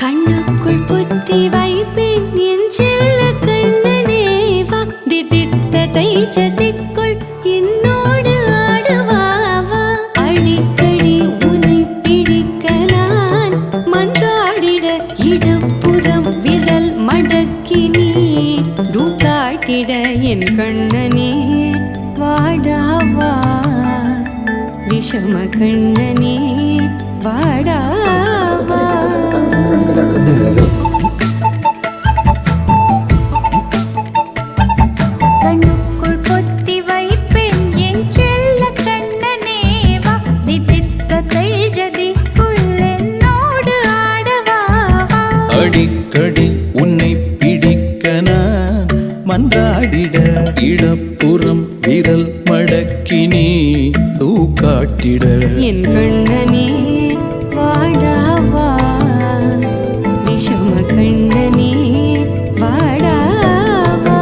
கண்ணுக்குள் புத்தி வைப்பேன் என் செல்ல கண்ணனே வா திதித்த தைச்சதிக்குள் என்னோடு ஆடுவாவா அடிக்கடி உன்னை பிடிக்க நான் மன்றாடிட இடப்புறம் விரல் மடக்கி நீ காட்டிட என் கண்ணனே வாடாவா விஷம கண்ணனே வாடாவா கண்ணுக்குள் பொத்தி வைப்பேன் என் செல்ல கண்ணனே வா திதித்த தைஜதிக்குள் என்னோடு ஆடவா அடிக்கடி உன்னை பிடிக்க நான் மன்றாடிட இடப்புறம் விரல் மடக்கி நீ காட்டிட என் கண்ணனே வாடாவா விஷம கண்ணனே வாடாவா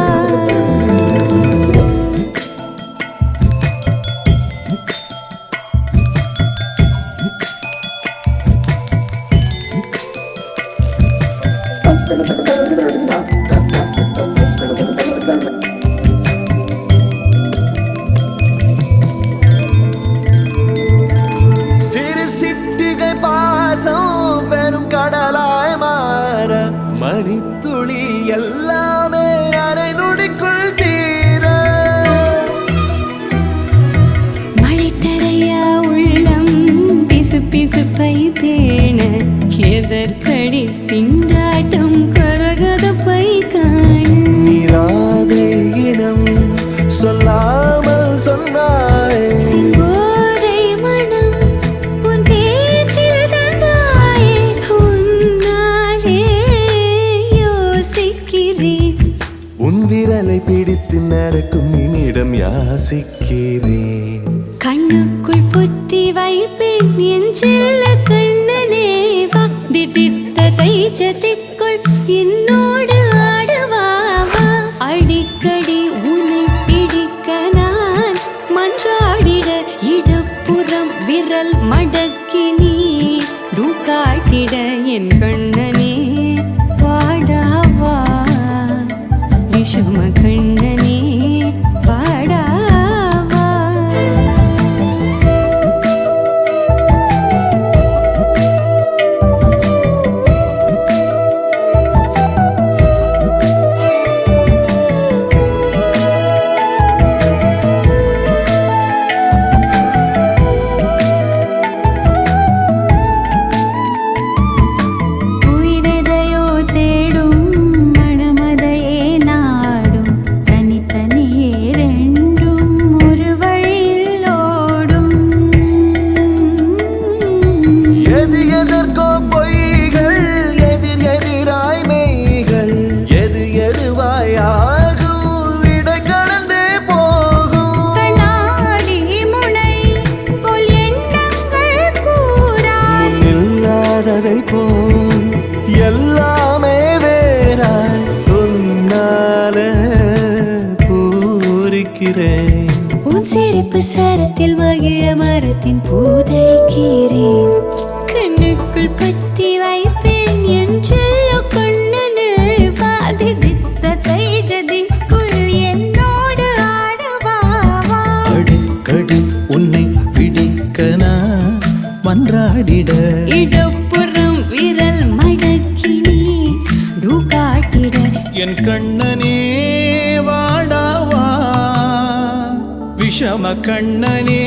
மணித்துளி எல்லாமே அரை நொடிக்குள் தீர மழை தரையா உள்ளம் பிசு பிசுப்பை பேண எதற்கடி திண்டாட்டம் கரகதப்பை காண நீராதே இனம் சொல்லாமல் சொன்னாய் விரலை பிடித்து நடக்கும் நிமிடம் யாசிக்கிறேன் கண்ணுக்குள் புத்தி வைப்பேன் என் செல்ல கண்ணனே வா திதித்த தைச்சதிக்குள் என்னோடு ஆடுவாவா அடிக்கடி உன்னை பிடிக்க நான் மன்றாடிட இடப்புறம் விரல் மடக்கி நீ காட்டிட என் கண்ணனே வாடாவா விஷம கண்ணனே வாடாவா உயிரெதையோ தேடும் மனமதையே நாடும் தனித்தனியே ரெண்டும் ஒரு வழியில் ஓடும் எது எதற்கோ பொய்கள் எதிர் எதிராய் மெய்கள் எது எதுவாயாகும் இடை கடந்தே போகும் கண்ணாடி முனை போல் எண்ணங்கள் கூறா இல்லாததை போல் எல்லாமே வேறாய் உன்னால பூரிக்கிறேன் உன் சிரிப்பு சரத்தில் மகிழ மரத்தின் பூதைக்கிறேன் கண்ணுக்குள் பத்தி வைப்பேன் என் செல்ல கண்ணனே வா திதித்த தைஜதிக்குள் என்னோடு ஆடுவாவா அடிக்கடி உன்னை பிடிக்க நான் மன்றாடிட இடப்புறம் விரல் மடக்கி நீ காட்டிட என் கண்ணனே வாடாவா விஷம கண்ணனே